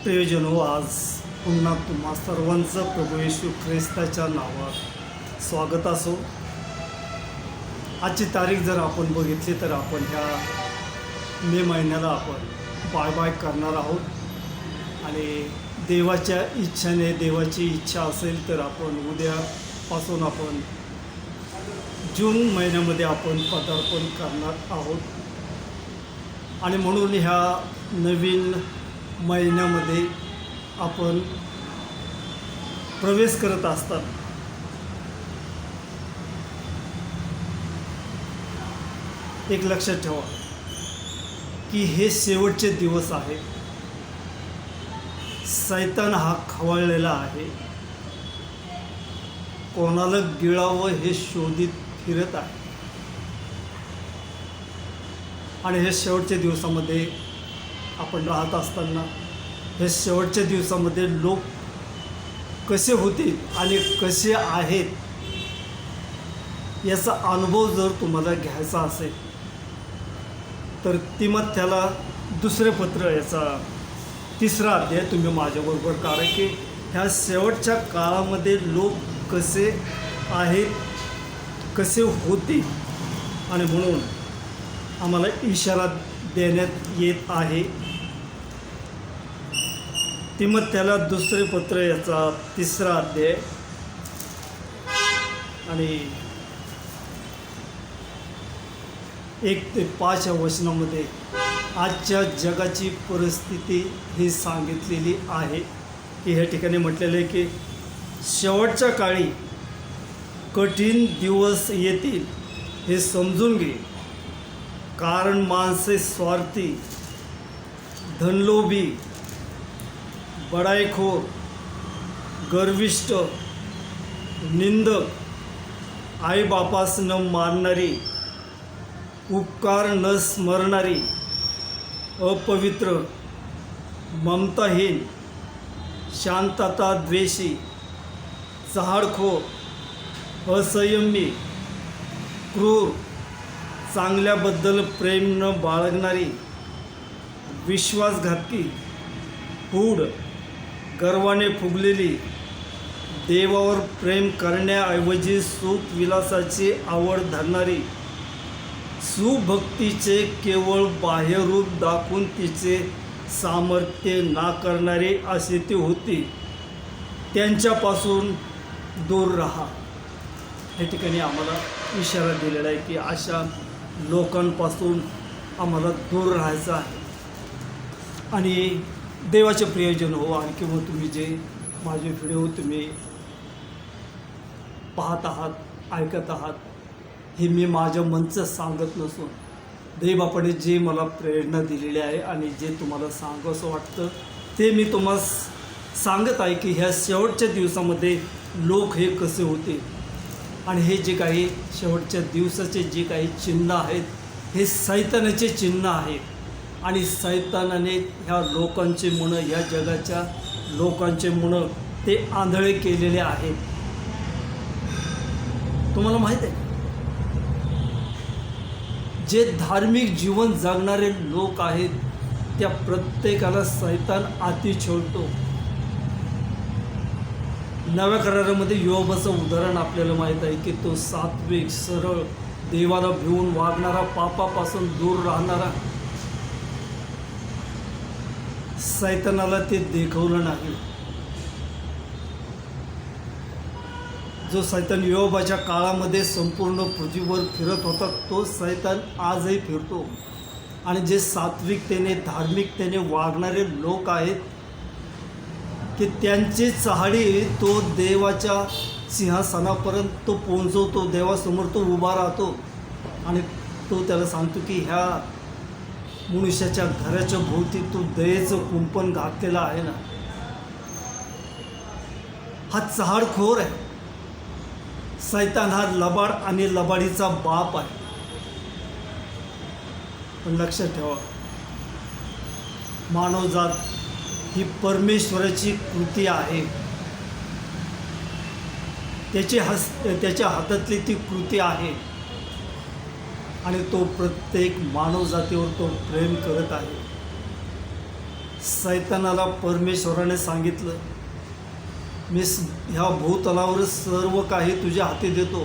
प्रियजनो, आज पुन्हा तुम्हा सर्वांचं प्रभू येशू ख्रिस्ताच्या नावात स्वागत असो. आजची तारीख जर आपण बघितली तर आपण ह्या मे महिन्याला आपण बाय करणार आहोत आणि देवाच्या इच्छेने, देवाची इच्छा असेल तर आपण उद्यापासून आपण जून महिन्यामध्ये आपण पदार्पण करणार आहोत. आणि म्हणून ह्या नवीन महिन्यामध्ये आपण प्रवेश करत असतात एक लक्षात ठेवा की हे शेवटचे दिवस आहेत. सैतान हा खवळलेला आहे, कोणाला गिळावं हे शोधित फिरत आहे. आणि हे शेवटच्या दिवसामध्ये आपण राहत असताना हे शेवटच्या दिवसामध्ये लोक कसे होतील आणि कसे आहेत याचा अनुभव जर तुम्हाला घ्यायचा असेल तर तिमोथेला दुसरे पत्र याचा 3रा अध्याय तुम्ही माझ्याबरोबर काढा की ह्या शेवटच्या काळामध्ये लोक कसे आहेत, कसे होतील. आणि म्हणून आम्हाला इशारा देण्यात येत आहे. तिमोथेला दुसरे पत्र याचा 3रा अध्याय आणि 1 ते 5 या वचनामध्ये आजच्या जगाची परिस्थिती ही सांगितलेली आहे की ह्या ठिकाणी म्हटलेलं आहे की शेवटच्या काळी कठीण दिवस येतील हे समजून घे, कारण माणसे स्वार्थी, धनलोभी, बडाईखोर, गर्विष्ठ, निंदक, आईबापास न मानणारी, उपकार न स्मरणारी, अपवित्र, ममताहीन, शांतता द्वेषी, चहाडखोर, असंयमी, क्रूर, चांगल्याबद्दल प्रेम न बाळगणारी, विश्वासघातकी, हूड, गर्वाने फुगलेली, देवावर प्रेम करण्याऐवजी सुखविलासाची आवड धरणारी, सुभक्तीचे केवळ बाह्यरूप दाखवून तिचे सामर्थ्य नाकारणारी असे ती होती. त्यांच्यापासून दूर राहा. या ठिकाणी आम्हाला इशारा दिलेला आहे की अशा लोकांपासून आम्हाला दूर राहायचं आहे. आणि देवाचे प्रियजन हो, आणि किंवा तुम्ही जे माझे व्हिडिओ तुम्ही पाहत आहात, ऐकत आहात, हे मी माझ्या मनचं सांगत नसून देवबापाने जे मला प्रेरणा दिलेली आहे आणि जे तुम्हाला सांगावंसं वाटतं ते मी तुम्हाला सांगत आहे की ह्या शेवटच्या दिवसामध्ये लोक हे कसे होते. आणि हे जे काही शेवटच्या दिवसाचे जे काही चिन्ह आहेत हे सैतानाचे चिन्ह आहेत. आणि सैतानाने ह्या लोकांचे मन, ह्या जगाच्या लोकांचे मन ते आंधळे केलेले आहेत. तुम्हाला माहीत आहे, जे धार्मिक जीवन जगणारे लोक आहेत त्या प्रत्येकाला सैतान आती छळतो. नव्या करारामध्ये योबाचं उदाहरण आपल्याला माहीत आहे की तो सात्विक, सरळ, देवाला भिवून वागणारा, पापापासून दूर राहणारा. सैतानाला ते देखवलं नाही. जो सैतान योबाच्या काळामध्ये संपूर्ण पृथ्वीवर फिरत होता तो सैतान आजही फिरतो. आणि जे सात्विकतेने, धार्मिकतेने वागणारे लोक आहेत की त्यांची चहाडी तो देवाच्या सिंहासनापर्यंत तो पोहोचवतो. देवासमोर तो उभा राहतो आणि तो त्याला सांगतो की ह्या मनुष्याच्या घराच्या भोवती तू दयेचं कुंपण घातलेलं आहे ना. हा चहाडखोर आहे. सैतान हा लबाड आणि लबाडीचा बाप आहे. पण लक्षात ठेवा, मानवजात ही परमेश्वराची कृती आहे. त्याच्या हातातली ती कृती आहे आणि तो प्रत्येक मानवजातीवर तो प्रेम करत आहे. सैतानाला परमेश्वराने सांगितलं, मी ह्या भूतलावर सर्व काही तुझ्या हाती देतो,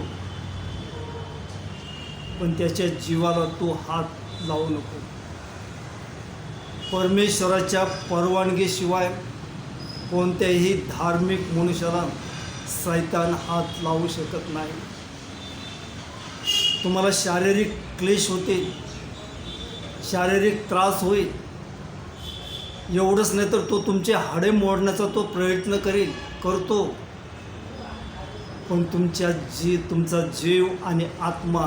पण त्याच्या जीवाला तू हात लावू नको. परमेश्वराच्या परवानगीशिवाय कोणत्याही धार्मिक मनुष्याला सैतान हात लावू शकत नाही. तुम्हाला शारीरिक क्लेश होतील, शारीरिक त्रास होईल. एवढंच नाही तर तो तुमचे हाडे मोडण्याचा तो प्रयत्न करतो, पण तुमचा जीव आणि आत्मा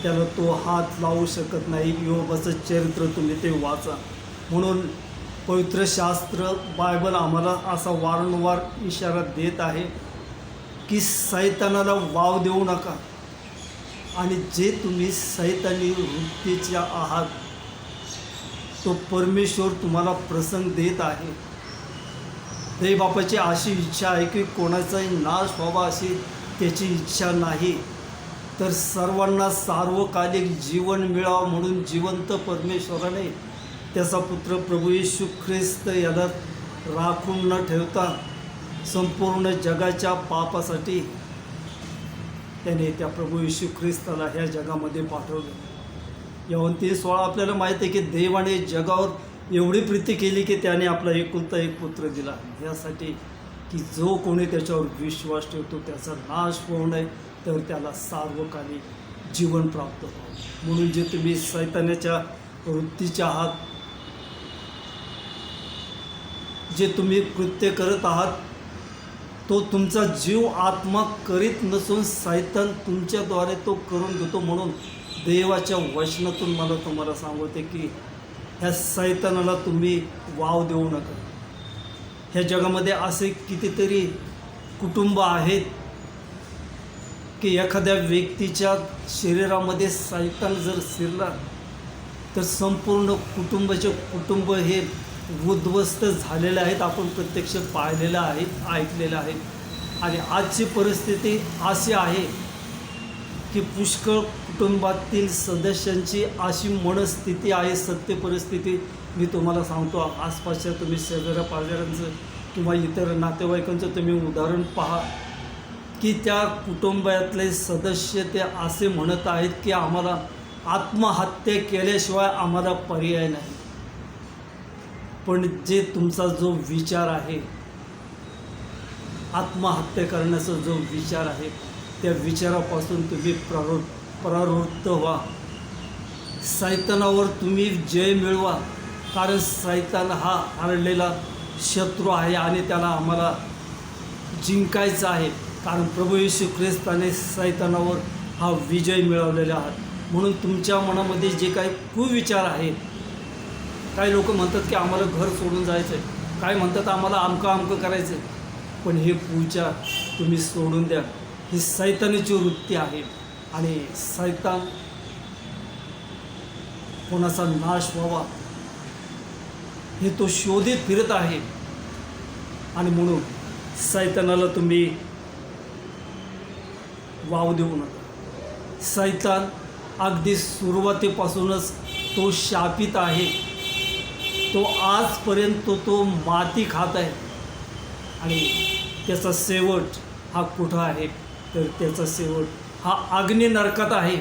त्याला तो हात लावू शकत नाही. योबाचं चरित्र तुम्ही ते वाचा. म्हणून पवित्र शास्त्र बायबल आम्हाला असा वारंवार इशारा देत आहे की सैतानाला वाव देऊ नका. आणि जे तुम्ही सैतानी वृत्तीच्या आहात तो परमेश्वर तुम्हाला प्रसंग देत आहे. देवबापाची अशी इच्छा आहे की कोणाचाही नाश व्हावा अशी त्याची इच्छा नाही, तर सर्वांना सार्वकालिक जीवन मिळावं म्हणून जिवंत परमेश्वराने त्याचा पुत्र प्रभू येशू ख्रिस्त याला राखून न ठेवता संपूर्ण जगाच्या पापासाठी त्याने त्या प्रभू येशू ख्रिस्ताला ह्या जगामध्ये पाठवलं. यहोवा 3:16 आपल्याला माहीत आहे की देवाने जगावर एवढी प्रीती केली की त्याने आपला एकुलता एक पुत्र दिला, यासाठी की जो कोणी त्याच्यावर विश्वास ठेवतो त्याचा नाश होऊ नये, तर त्याला सार्वकालिक जीवन प्राप्त व्हावं. म्हणून जे तुम्ही सैतानाच्या वृत्तीच्या आहात, जे तुम्ही कृत्य करत आहात, तो तुमचा जीव आत्मा करीत नसून सैतान तुमच्याद्वारे तो करून घेतो. म्हणून देवाच्या वचनातून मला तुम्हाला सांगते की ह्या सैतानाला तुम्ही वाव देऊ नका. ह्या जगामध्ये असे कितीतरी कुटुंब आहेत की एखाद्या व्यक्तीच्या शरीरामध्ये सैतान जर शिरला तर संपूर्ण कुटुंब हे उद्ध्वस्त झालेले आहेत. आपण प्रत्यक्ष पाहिलेलं आहे, ऐकलेलं आहे. आणि आजची परिस्थिती अशी आहे की पुष्कळ कुटुंबातील सदस्यांची अशी मनस्थिती आहे, सत्य परिस्थिती मी तुम्हाला सांगतो. आसपासच्या तुम्ही शेजाऱ्या-पाजाऱ्यांचं किंवा इतर नातेवाईकांचं तुम्ही उदाहरण पहा की त्या कुटुंबातले सदस्य ते असे म्हणत आहेत की आम्हाला आत्महत्या केल्याशिवाय आम्हाला पर्याय नाही. पण जे तुमचा जो विचार आहे, आत्महत्या करण्याचा जो विचार आहे, त्या विचारापासून तुम्ही परावृत्त व्हा. सैतानावर तुम्ही जय मिळवा, कारण सैतान हा हरलेला शत्रू आहे आणि त्याला आम्हाला जिंकायचं आहे. कारण प्रभू येशू ख्रिस्ताने सैतानावर हा विजय मिळवलेला आहे. म्हणून तुमच्या मनामध्ये जे काही कुविचार आहेत, काही लोक म्हणतात की आम्हाला घर सोडून जायचं आहे, काही म्हणतात आम्हाला अमकं करायचं आहे, पण हे विचार तुम्ही सोडून द्या. ही सैतानाची वृत्ती आहे आणि सैतान कोणाचा नाश व्हावा हे तो शोधित फिरत आहे. आणि म्हणून सैतानाला तुम्ही वाव देऊ नका. सैतान अगदी सुरुवातीपासूनच तो शापित आहे. तो आजपर्यंत तो माती खात आहे आणि त्याचा शेवट हा कुठं आहे, तर त्याचा शेवट हा अग्नी नरकात आहे.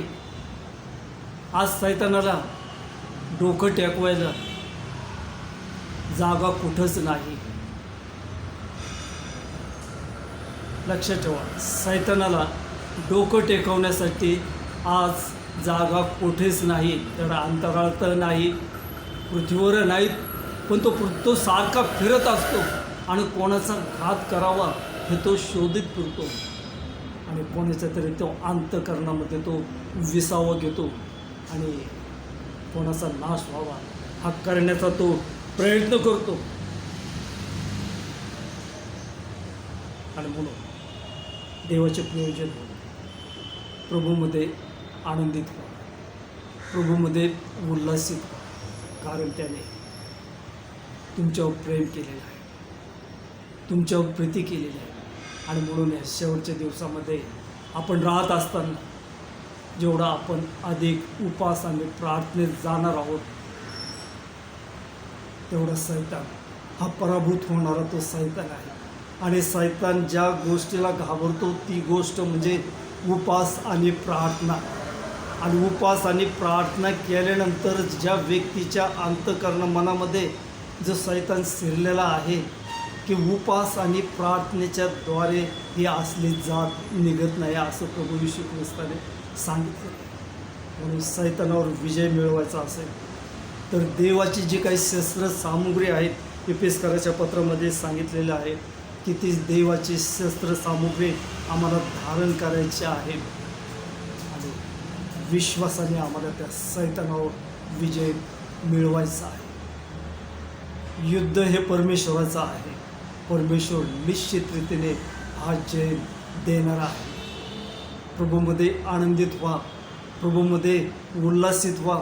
आज सैतानाला डोकं टेकवायला जागा कुठंच नाही. लक्षात ठेवा, सैतानाला डोकं टेकवण्यासाठी आज जागा कुठेच नाही. तर अंतराळ तर नाही, पृथ्वीवर नाहीत, पण तो सारखा फिरत असतो आणि कोणाचा घात करावा हे तो शोधित फिरतो आणि कोणाच्या तरी तो अंतःकरणामध्ये तो विसावा घेतो आणि कोणाचा नाश व्हावा हा करण्याचा तो प्रयत्न करतो. आणि म्हणून देवाचे प्रयोजन प्रभूमध्ये आनंदित व्हा, प्रभूमध्ये उल्हासित व्हा, कारण त्याने तुमच्यावर प्रेम केलेलं आहे, तुमच्यावर प्रीती केलेली आहे. आणि म्हणून या शेवटच्या दिवसामध्ये आपण राहत असताना जेवढा आपण अधिक उपास आणि प्रार्थनेत जाणार आहोत, तेवढा सैतान हा पराभूत होणारा तो सैतान आहे. आणि सैतान ज्या गोष्टीला घाबरतो ती गोष्ट म्हणजे उपास आणि प्रार्थना. आणि उपास आणि प्रार्थना केल्यानंतर ज्या व्यक्तीच्या अंतःकरण मनामध्ये जो सैतान शिरलेला आहे की उपास आणि प्रार्थनेच्या द्वारे ही असली जात निघत नाही असं प्रभू येशू ख्रिस्ताने सांगितलं. म्हणून सैतानावर विजय मिळवायचा असेल तर देवाची जी काही शस्त्र सामुग्री आहेत एफेसकराच्या पत्रामध्ये सांगितलेलं आहे की ती देवाची शस्त्र सामुग्री आम्हाला धारण करायची आहे आणि विश्वासाने आम्हाला त्या सैतानावर विजय मिळवायचा आहे. युद्ध हे परमेश्वराचं आहे. परमेश्वर निश्चित रीतीने हा जय देणारा आहे. प्रभूमध्ये आनंदित व्हा, प्रभूमध्ये उल्हासित व्हा.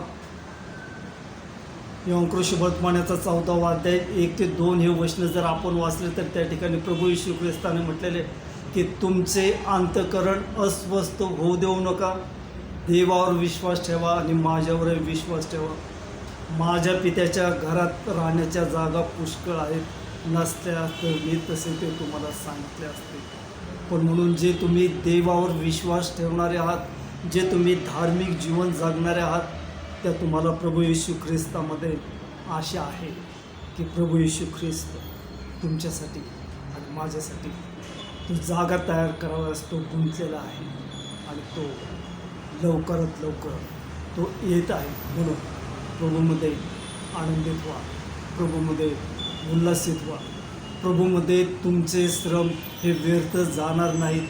योंकृष वर्तमानाचा 14वा अध्याय 1 ते 2 हे वचन जर आपण वाचले तर त्या ठिकाणी प्रभू येशू ख्रिस्ताने म्हटलेले की तुमचे अंतःकरण अस्वस्थ होऊ देऊ नका. देवावर विश्वास ठेवा आणि माझ्यावर विश्वास ठेवा. माझ्या पित्याच्या घरात राहण्याच्या जागा पुष्कळ आहेत, नसत्या तर मी तसे ते तुम्हाला सांगितले असते. पण म्हणून जे तुम्ही देवावर विश्वास ठेवणारे आहात, जे तुम्ही धार्मिक जीवन जगणारे आहात, त्या तुम्हाला प्रभू येशू ख्रिस्तामध्ये आशा आहे की प्रभू येशू ख्रिस्त तुमच्यासाठी आणि माझ्यासाठी तो जागा तयार करावास तो गुंतलेला आहे आणि तो लवकरात लवकर तो येत आहे. म्हणून प्रभूमध्ये आनंदित व्हा, प्रभूमध्ये उल्हासित व्हा. प्रभूमध्ये तुमचे श्रम हे व्यर्थ जाणार नाहीत.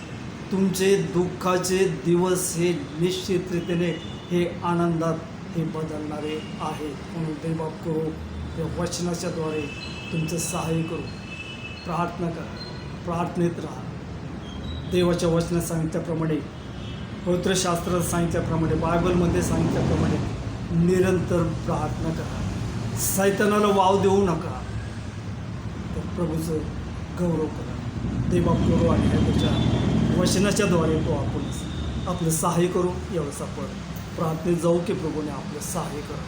तुमचे दुःखाचे दिवस हे निश्चित रीतीने हे आनंदात हे बदलणारे आहे. म्हणून देवबाप करू या वचनाच्या द्वारे तुमचं सहाय्य करू. प्रार्थना करा, प्रार्थनेत राहा. देवाच्या वचनात सांगितल्याप्रमाणे, पवित्र शास्त्रात सांगितल्याप्रमाणे, बायबलमध्ये सांगितल्याप्रमाणे निरंतर प्रार्थना करा. सैतानाला वाव देऊ नका, तर प्रभूचं गौरव करा. देवबाप करू आणि त्याच्या वचनाच्या द्वारे तो आपण आपलं सहाय्य करू. एवढंच आपण प्रार्थनेत जाऊ की प्रभूने आपलं सहाय्य करा.